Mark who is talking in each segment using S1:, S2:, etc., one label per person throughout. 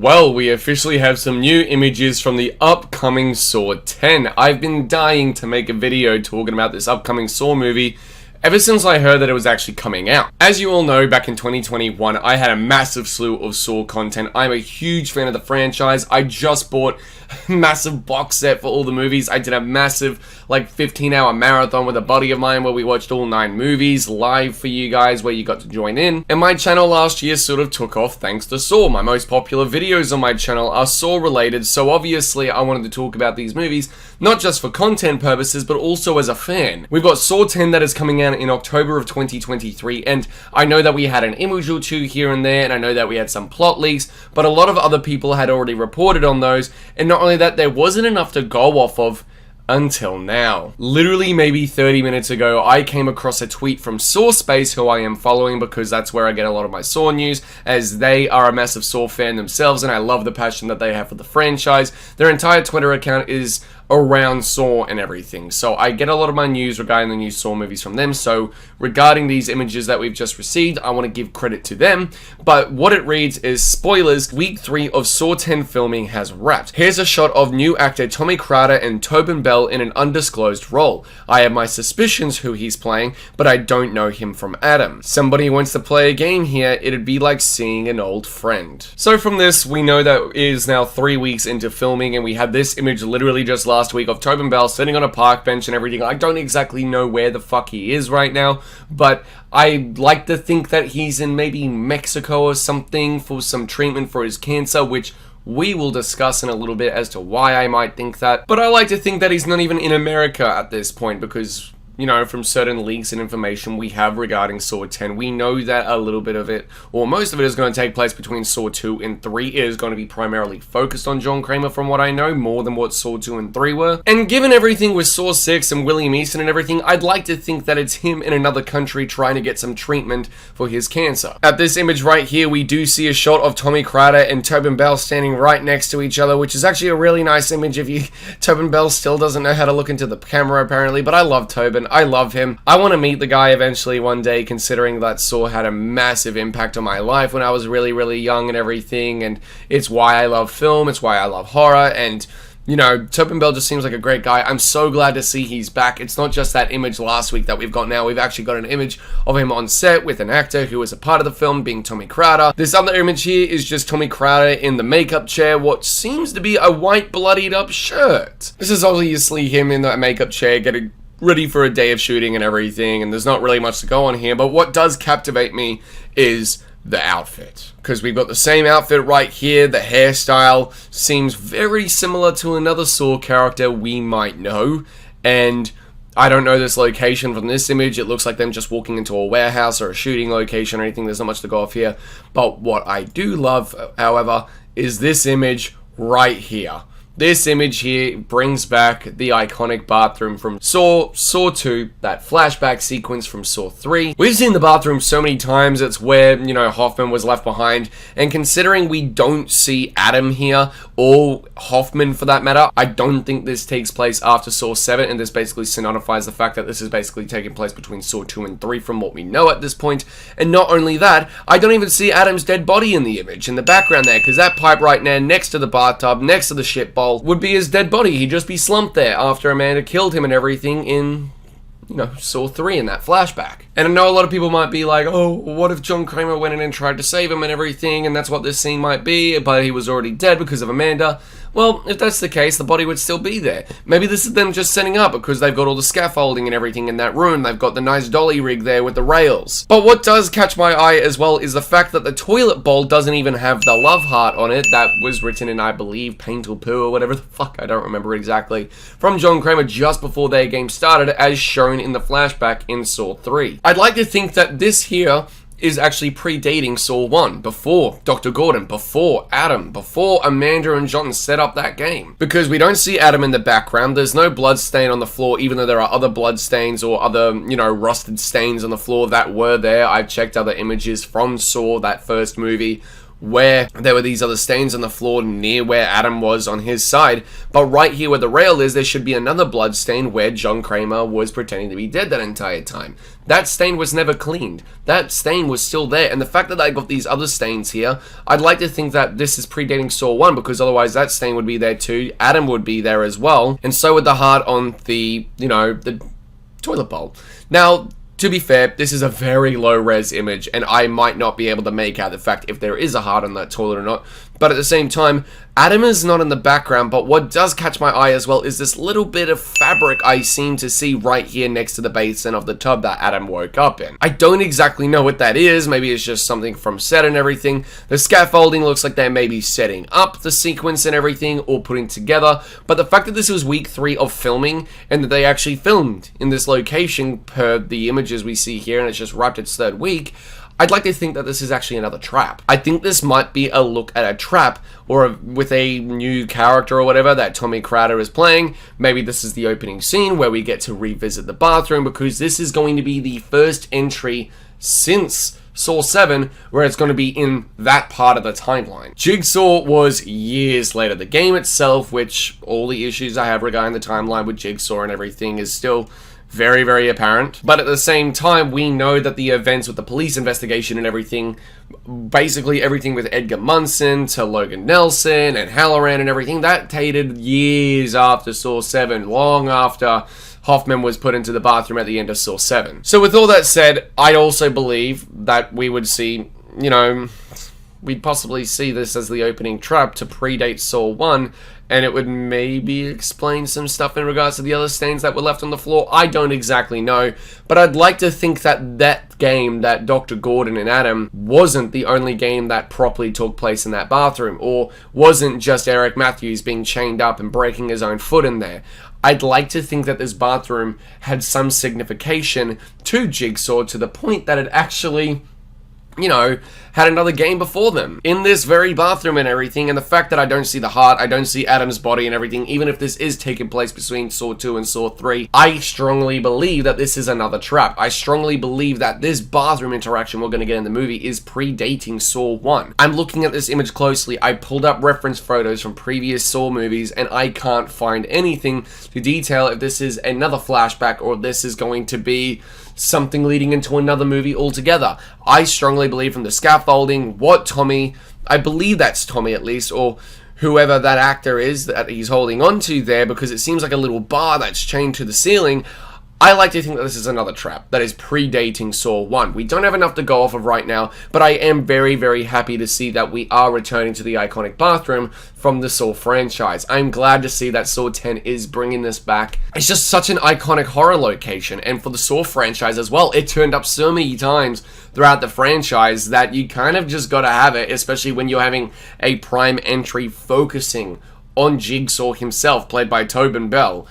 S1: Well, we officially have some new images from the upcoming Saw 10. I've been dying to make a video talking about this upcoming Saw movie ever since I heard that it was actually coming out. As you all know, back in 2021, I had a massive slew of Saw content. I'm a huge fan of the franchise. I just bought a massive box set for all the movies. I did a massive, 15-hour marathon with a buddy of mine where we watched all 9 movies live for you guys, where you got to join in. And my channel last year sort of took off thanks to Saw. My most popular videos on my channel are Saw related, so obviously I wanted to talk about these movies, not just for content purposes, but also as a fan. We've got Saw 10 that is coming out in October of 2023, and I know that we had an image or two here and there, and I know that we had some plot leaks, but a lot of other people had already reported on those, and not only that, there wasn't enough to go off of until now. Literally maybe 30 minutes ago, I came across a tweet from Saw Space, who I am following because that's where I get a lot of my Saw news, as they are a massive Saw fan themselves, and I love the passion that they have for the franchise. Their entire Twitter account is around Saw and everything, so I get a lot of my news regarding the new Saw movies from them. So regarding these images that we've just received, I want to give credit to them, but what it reads is, spoilers, week 3 of Saw 10 filming has wrapped. Here's a shot of new actor Tommy Crowder and Tobin Bell in an undisclosed role. I have my suspicions who he's playing, but I don't know him from Adam. Somebody wants to play a game here, it'd be like seeing an old friend. So from this, we know that it is now 3 weeks into filming, and we had this image literally just last week of Tobin Bell sitting on a park bench and everything. I don't exactly know where the fuck he is right now, but I like to think that he's in maybe Mexico or something for some treatment for his cancer, which we will discuss in a little bit as to why I might think that. But I like to think that he's not even in America at this point, because, you know, from certain leaks and information we have regarding Saw 10, we know that a little bit of it, or most of it, is going to take place between Saw 2 and 3. It is going to be primarily focused on John Kramer, from what I know, more than what Saw 2 and 3 were. And given everything with Saw 6 and William Easton and everything, I'd like to think that it's him in another country trying to get some treatment for his cancer. At this image right here, we do see a shot of Tommy Crowder and Tobin Bell standing right next to each other, which is actually a really nice image. Tobin Bell still doesn't know how to look into the camera apparently, but I love Tobin. I love him. I want to meet the guy eventually one day, considering that Saw had a massive impact on my life when I was really, really young and everything, and it's why I love film, it's why I love horror, and, you know, Tobin Bell just seems like a great guy. I'm so glad to see he's back. It's not just that image last week that we've got now. We've actually got an image of him on set with an actor who was a part of the film, being Tommy Crowder. This other image here is just Tommy Crowder in the makeup chair, what seems to be a white bloodied up shirt. This is obviously him in that makeup chair getting ready for a day of shooting and everything, and there's not really much to go on here, but what does captivate me is the outfit, because we've got the same outfit right here. The hairstyle seems very similar to another Saw character we might know, and I don't know this location from this image. It looks like them just walking into a warehouse or a shooting location or anything. There's not much to go off here, but what I do love, however, is this image right here. This image here brings back the iconic bathroom from Saw 2, that flashback sequence from Saw 3. We've seen the bathroom so many times. It's where, you know, Hoffman was left behind, and considering we don't see Adam here, or Hoffman for that matter, I don't think this takes place after Saw 7, and this basically signifies the fact that this is basically taking place between Saw 2 and 3 from what we know at this point. And not only that, I don't even see Adam's dead body in the image, in the background there, because that pipe right there next to the bathtub, next to the shit bowl, would be his dead body. He'd just be slumped there after Amanda killed him and everything in, you know, Saw 3 in that flashback. And I know a lot of people might be like, oh, what if John Kramer went in and tried to save him and everything, and that's what this scene might be, but he was already dead because of Amanda. Well, if that's the case, the body would still be there. Maybe this is them just setting up because they've got all the scaffolding and everything in that room. They've got the nice dolly rig there with the rails. But what does catch my eye as well is the fact that the toilet bowl doesn't even have the love heart on it. That was written in, I believe, paint or poo or whatever the fuck, I don't remember exactly, from John Kramer just before their game started, as shown in the flashback in Saw 3. I'd like to think that this here is actually predating Saw 1, before Dr. Gordon, before Adam, before Amanda and John set up that game. Because we don't see Adam in the background, there's no blood stain on the floor, even though there are other blood stains or other, you know, rusted stains on the floor that were there. I've checked other images from Saw, that first movie, where there were these other stains on the floor near where Adam was on his side, but right here where the rail is, there should be another blood stain where John Kramer was pretending to be dead that entire time. That stain was never cleaned. That stain was still there, and the fact that I got these other stains here, I'd like to think that this is predating Saw 1, because otherwise that stain would be there too, Adam would be there as well, and so would the heart on the, the toilet bowl. Now, to be fair, this is a very low-res image, and I might not be able to make out the fact if there is a heart on that toilet or not, but at the same time, Adam is not in the background, but what does catch my eye as well is this little bit of fabric I seem to see right here next to the basin of the tub that Adam woke up in. I don't exactly know what that is. Maybe it's just something from set and everything. The scaffolding looks like they may be setting up the sequence and everything, or putting together, but the fact that this was week 3 of filming, and that they actually filmed in this location per the images we see here, and it's just wrapped its 3rd week, I'd like to think that this is actually another trap. I think this might be a look at a trap, or with a new character or whatever that Tommy Crowder is playing. Maybe this is the opening scene where we get to revisit the bathroom, because this is going to be the first entry since Saw 7 where it's going to be in that part of the timeline. Jigsaw was years later. The game itself, which all the issues I have regarding the timeline with Jigsaw and everything is still very, very apparent. But at the same time, we know that the events with the police investigation and everything, basically everything with Edgar Munson to Logan Nelson and Halloran and everything, that dated years after Saw 7, long after Hoffman was put into the bathroom at the end of Saw 7. So with all that said, I also believe that we would see, we'd possibly see this as the opening trap to predate Saw 1, and it would maybe explain some stuff in regards to the other stains that were left on the floor. I don't exactly know, but I'd like to think that that game, that Dr. Gordon and Adam, wasn't the only game that properly took place in that bathroom, or wasn't just Eric Matthews being chained up and breaking his own foot in there. I'd like to think that this bathroom had some signification to Jigsaw, to the point that it actually, had another game before them in this very bathroom and everything. And the fact that I don't see the heart, I don't see Adam's body and everything, even if this is taking place between Saw 2 and Saw 3, I strongly believe that this is another trap. I strongly believe that this bathroom interaction we're going to get in the movie is predating Saw 1. I'm looking at this image closely. I pulled up reference photos from previous Saw movies, and I can't find anything to detail if this is another flashback or this is going to be something leading into another movie altogether. I strongly believe from the scaffolding, I believe that's Tommy at least, or whoever that actor is that he's holding on to there, because it seems like a little bar that's chained to the ceiling. I like to think that this is another trap that is predating Saw 1. We don't have enough to go off of right now, but I am very, very happy to see that we are returning to the iconic bathroom from the Saw franchise. I'm glad to see that Saw 10 is bringing this back. It's just such an iconic horror location, and for the Saw franchise as well, it turned up so many times throughout the franchise that you kind of just gotta have it, especially when you're having a prime entry focusing on Jigsaw himself, played by Tobin Bell.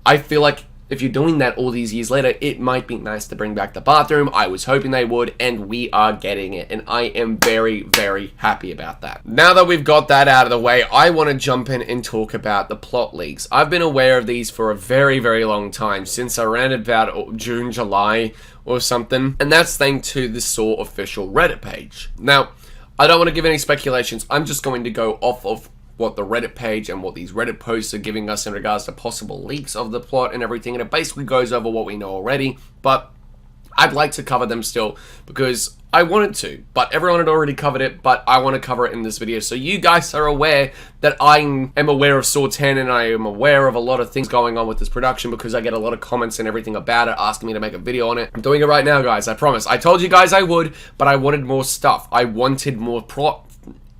S1: I feel like if you're doing that all these years later, it might be nice to bring back the bathroom. I was hoping they would, and we are getting it, and I am very, very happy about that. Now that we've got that out of the way, I want to jump in and talk about the plot leaks. I've been aware of these for a very, very long time, since around about June, July or something, and that's thanks to the Saw official Reddit page. Now, I don't want to give any speculations. I'm just going to go off of what the Reddit page and what these Reddit posts are giving us in regards to possible leaks of the plot and everything, and it basically goes over what we know already, but I'd like to cover them still because I wanted to, but everyone had already covered it, but I want to cover it in this video so you guys are aware that I am aware of Saw 10, and I am aware of a lot of things going on with this production, because I get a lot of comments and everything about it, asking me to make a video on it. I'm doing it right now, guys, I promise. I told you guys I would, but I wanted more stuff. I wanted more plot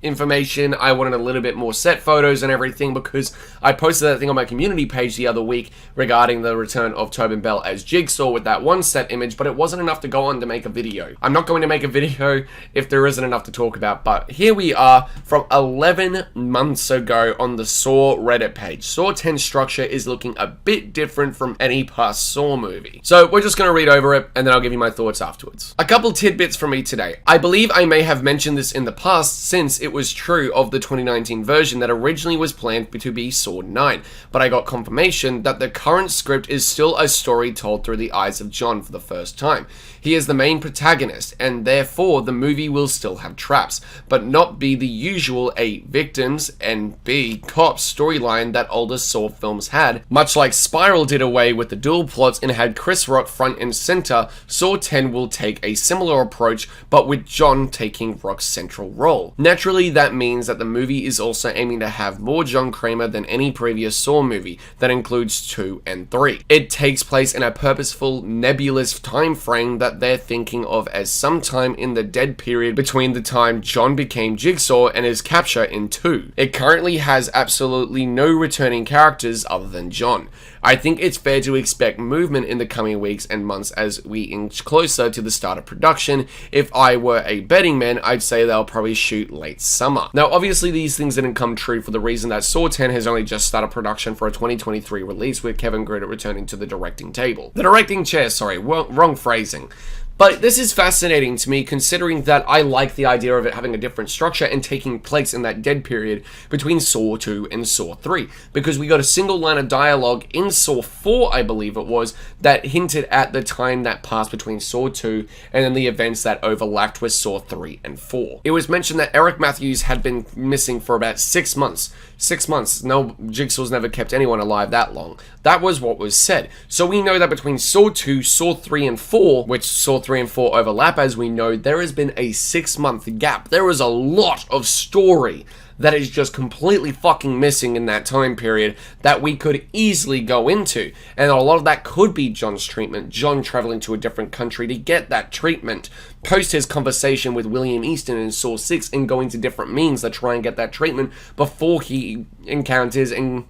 S1: information. I wanted a little bit more set photos and everything, because I posted that thing on my community page the other week regarding the return of Tobin Bell as Jigsaw with that one set image, but it wasn't enough to go on to make a video. I'm not going to make a video if there isn't enough to talk about, but here we are from 11 months ago on the Saw Reddit page. Saw 10 structure is looking a bit different from any past Saw movie. So we're just going to read over it, and then I'll give you my thoughts afterwards. A couple tidbits from me today. I believe I may have mentioned this in the past, since it it was true of the 2019 version that originally was planned to be Saw 9, but I got confirmation that the current script is still a story told through the eyes of John for the first time. He is the main protagonist, and therefore the movie will still have traps, but not be the usual A, victims, and B, cops storyline that older Saw films had. Much like Spiral did away with the dual plots and had Chris Rock front and center, Saw 10 will take a similar approach, but with John taking Rock's central role. Naturally, that means that the movie is also aiming to have more John Kramer than any previous Saw movie, that includes 2 and 3. It takes place in a purposeful, nebulous time frame that they're thinking of as sometime in the dead period between the time John became Jigsaw and his capture in 2. It currently has absolutely no returning characters other than John. I think it's fair to expect movement in the coming weeks and months as we inch closer to the start of production. If I were a betting man, I'd say they'll probably shoot late summer. Now, obviously these things didn't come true for the reason that Saw 10 has only just started production for a 2023 release, with Kevin Greer returning to the directing table. The directing chair, sorry, wrong phrasing. But this is fascinating to me, considering that I like the idea of it having a different structure and taking place in that dead period between Saw 2 and Saw 3, because we got a single line of dialogue in Saw 4, I believe it was, that hinted at the time that passed between Saw 2 and then the events that overlapped with Saw 3 and 4. It was mentioned that Eric Matthews had been missing for about 6 months. 6 months. No, Jigsaw's never kept anyone alive that long. That was what was said. So we know that between Saw 2, Saw 3, and 4, which Saw 3 and 4 overlap, as we know, there has been a 6-month gap. There is a lot of story that is just completely fucking missing in that time period that we could easily go into. And a lot of that could be John's treatment, John traveling to a different country to get that treatment, post his conversation with William Easton in Saw 6 and going to different means to try and get that treatment before he encounters and,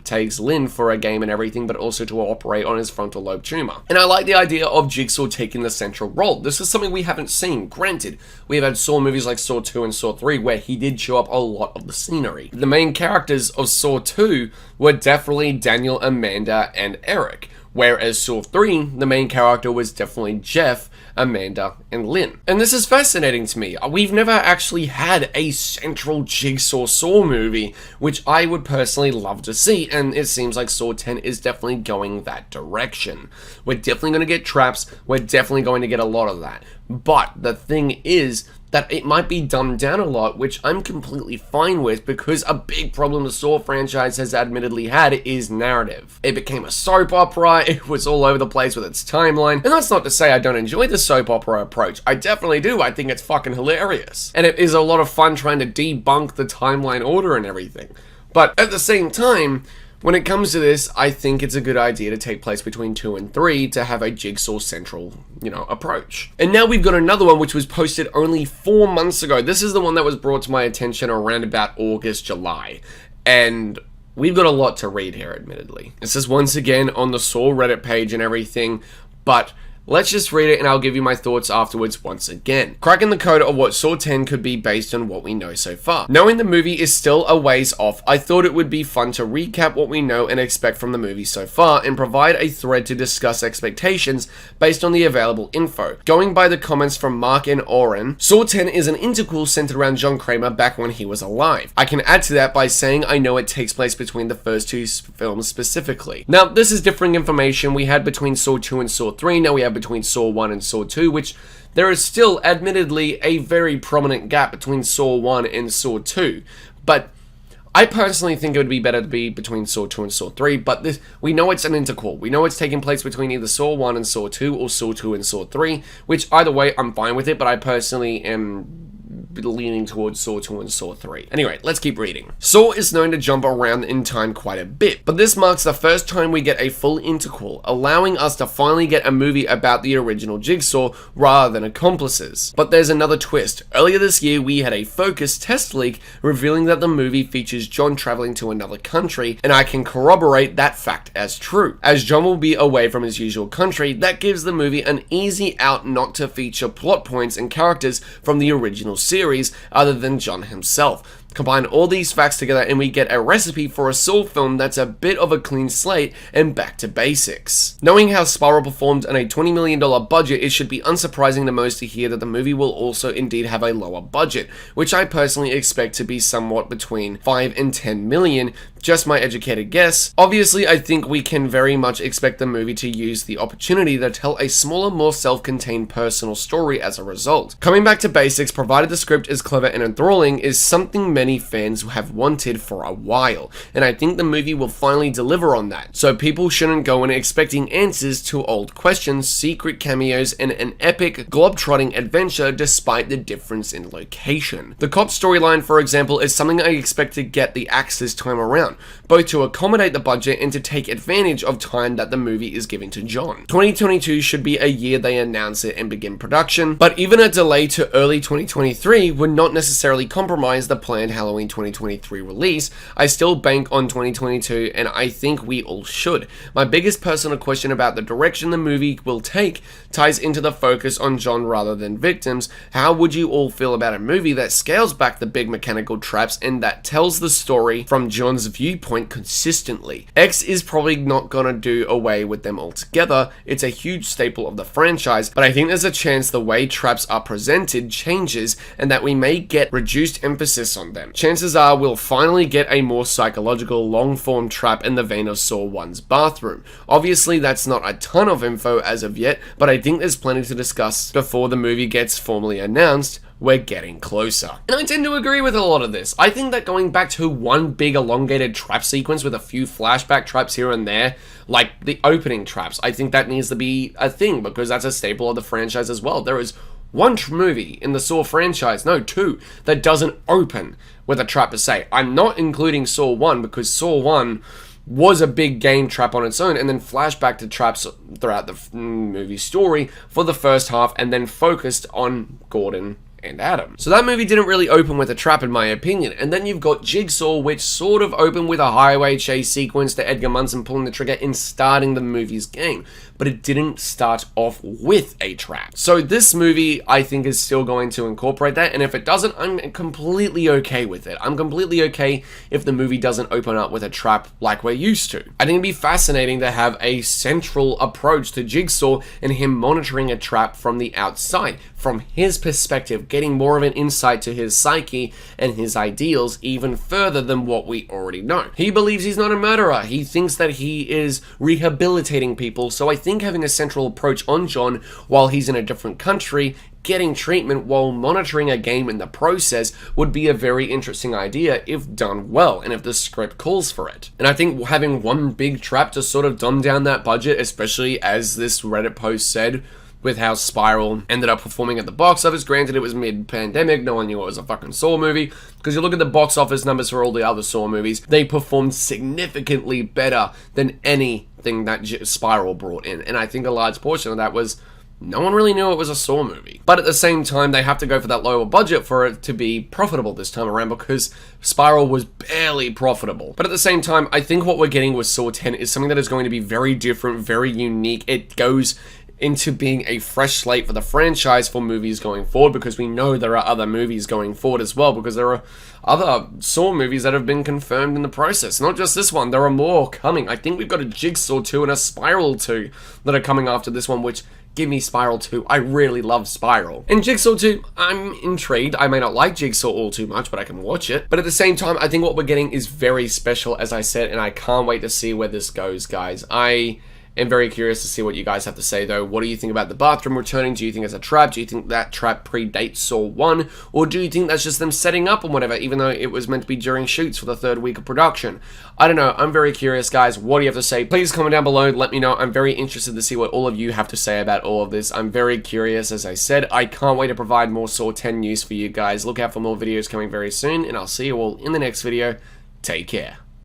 S1: takes Lynn for a game and everything, but also to operate on his frontal lobe tumor. And I like the idea of Jigsaw taking the central role. This is something we haven't seen. Granted, we have had Saw movies like Saw 2 and Saw 3 where he did show up a lot of the scenery. The main characters of Saw 2 were definitely Daniel, Amanda, and Eric, whereas Saw 3, the main character was definitely Jeff, Amanda, and Lynn. And this is fascinating to me. We've never actually had a central Jigsaw Saw movie, which I would personally love to see, and it seems like Saw 10 is definitely going that direction. We're definitely going to get traps, we're definitely going to get a lot of that. But the thing is that it might be dumbed down a lot, which I'm completely fine with, because a big problem the Saw franchise has admittedly had is narrative. It became a soap opera, it was all over the place with its timeline, and that's not to say I don't enjoy the soap opera approach. I definitely do. I think it's fucking hilarious. And it is a lot of fun trying to debunk the timeline order and everything. But at the same time, when it comes to this, I think it's a good idea to take place between 2 and 3 to have a Jigsaw central, approach. And now we've got another one which was posted only 4 months ago. This is the one that was brought to my attention around about August, July. And we've got a lot to read here, admittedly. This is once again on the Saw Reddit page and everything, but let's just read it and I'll give you my thoughts afterwards once again. Cracking the code of what Saw 10 could be based on what we know so far. Knowing the movie is still a ways off, I thought it would be fun to recap what we know and expect from the movie so far and provide a thread to discuss expectations based on the available info. Going by the comments from Mark and Oren, Saw 10 is an interquel centered around John Kramer back when he was alive. I can add to that by saying I know it takes place between the first 2 films specifically. Now, this is differing information we had between Saw 2 and Saw 3, now we have between Saw 1 and Saw 2, which there is still admittedly a very prominent gap between Saw 1 and Saw 2, but I personally think it would be better to be between Saw 2 and Saw 3, but we know it's an interquel. We know it's taking place between either Saw 1 and Saw 2 or Saw 2 and Saw 3, which either way I'm fine with it, but I personally am leaning towards Saw 2 and Saw 3. Anyway, let's keep reading. Saw is known to jump around in time quite a bit, but this marks the first time we get a full interquel, allowing us to finally get a movie about the original Jigsaw rather than accomplices. But there's another twist. Earlier this year, we had a Focus test leak revealing that the movie features John traveling to another country, and I can corroborate that fact as true. As John will be away from his usual country, that gives the movie an easy out not to feature plot points and characters from the original series other than John himself. Combine all these facts together and we get a recipe for a Saw film that's a bit of a clean slate and back to basics. Knowing how Spiral performed on a $20 million budget, it should be unsurprising to most to hear that the movie will also indeed have a lower budget, which I personally expect to be somewhat between 5 and 10 million, just my educated guess. Obviously, I think we can very much expect the movie to use the opportunity to tell a smaller, more self-contained personal story as a result. Coming back to basics, provided the script is clever and enthralling, is something many fans have wanted for a while, and I think the movie will finally deliver on that. So people shouldn't go in expecting answers to old questions, secret cameos, and an epic, globe-trotting adventure despite the difference in location. The cop storyline, for example, is something I expect to get the axe this time around, both to accommodate the budget and to take advantage of time that the movie is giving to John. 2022 should be a year they announce it and begin production, but even a delay to early 2023 would not necessarily compromise the planned Halloween 2023 release. I still bank on 2022, and I think we all should. My biggest personal question about the direction the movie will take ties into the focus on John rather than victims. How would you all feel about a movie that scales back the big mechanical traps and that tells the story from John's viewpoint consistently? X is probably not gonna do away with them altogether. It's a huge staple of the franchise, but I think there's a chance the way traps are presented changes and that we may get reduced emphasis on them. Chances are we'll finally get a more psychological, long-form trap in the vein of Saw 1's bathroom. Obviously, that's not a ton of info as of yet, but I think there's plenty to discuss before the movie gets formally announced. We're getting closer. And I tend to agree with a lot of this. I think that going back to one big elongated trap sequence with a few flashback traps here and there, like the opening traps, I think that needs to be a thing because that's a staple of the franchise as well. There is one movie in the Saw franchise, no, two, that doesn't open with a trap per se. I'm not including Saw 1 because Saw 1 was a big game trap on its own, and then flashback to traps throughout the movie story for the first half, and then focused on Gordon and Adam. So that movie didn't really open with a trap in my opinion. And then you've got Jigsaw, which sort of opened with a highway chase sequence to Edgar Munson pulling the trigger and starting the movie's game, but it didn't start off with a trap. So this movie, I think, is still going to incorporate that, and if it doesn't, I'm completely okay with it. I'm completely okay if the movie doesn't open up with a trap like we're used to. I think it'd be fascinating to have a central approach to Jigsaw and him monitoring a trap from the outside, from his perspective, getting more of an insight to his psyche and his ideals even further than what we already know. He believes he's not a murderer. He thinks that he is rehabilitating people, so I think having a central approach on John while he's in a different country, getting treatment while monitoring a game in the process would be a very interesting idea if done well and if the script calls for it. And I think having one big trap to sort of dumb down that budget, especially as this Reddit post said, with how Spiral ended up performing at the box office. Granted, it was mid-pandemic, no one knew it was a fucking Saw movie, because you look at the box office numbers for all the other Saw movies, they performed significantly better than anything that Spiral brought in, and I think a large portion of that was no one really knew it was a Saw movie. But at the same time, they have to go for that lower budget for it to be profitable this time around, because Spiral was barely profitable. But at the same time, I think what we're getting with Saw 10 is something that is going to be very different, very unique. It goes into being a fresh slate for the franchise for movies going forward, because we know there are other movies going forward as well, because there are other Saw movies that have been confirmed in the process. Not just this one, there are more coming. I think we've got a Jigsaw 2 and a Spiral 2 that are coming after this one, which give me Spiral 2. I really love Spiral. And Jigsaw 2, I'm intrigued. I may not like Jigsaw all too much, but I can watch it. But at the same time, I think what we're getting is very special, as I said, and I can't wait to see where this goes, guys. I am very curious to see what you guys have to say, though. What do you think about the bathroom returning? Do you think it's a trap? Do you think that trap predates Saw 1? Or do you think that's just them setting up and whatever, even though it was meant to be during shoots for the third week of production? I don't know. I'm very curious, guys. What do you have to say? Please comment down below. Let me know. I'm very interested to see what all of you have to say about all of this. I'm very curious, as I said. I can't wait to provide more Saw 10 news for you guys. Look out for more videos coming very soon, and I'll see you all in the next video. Take care.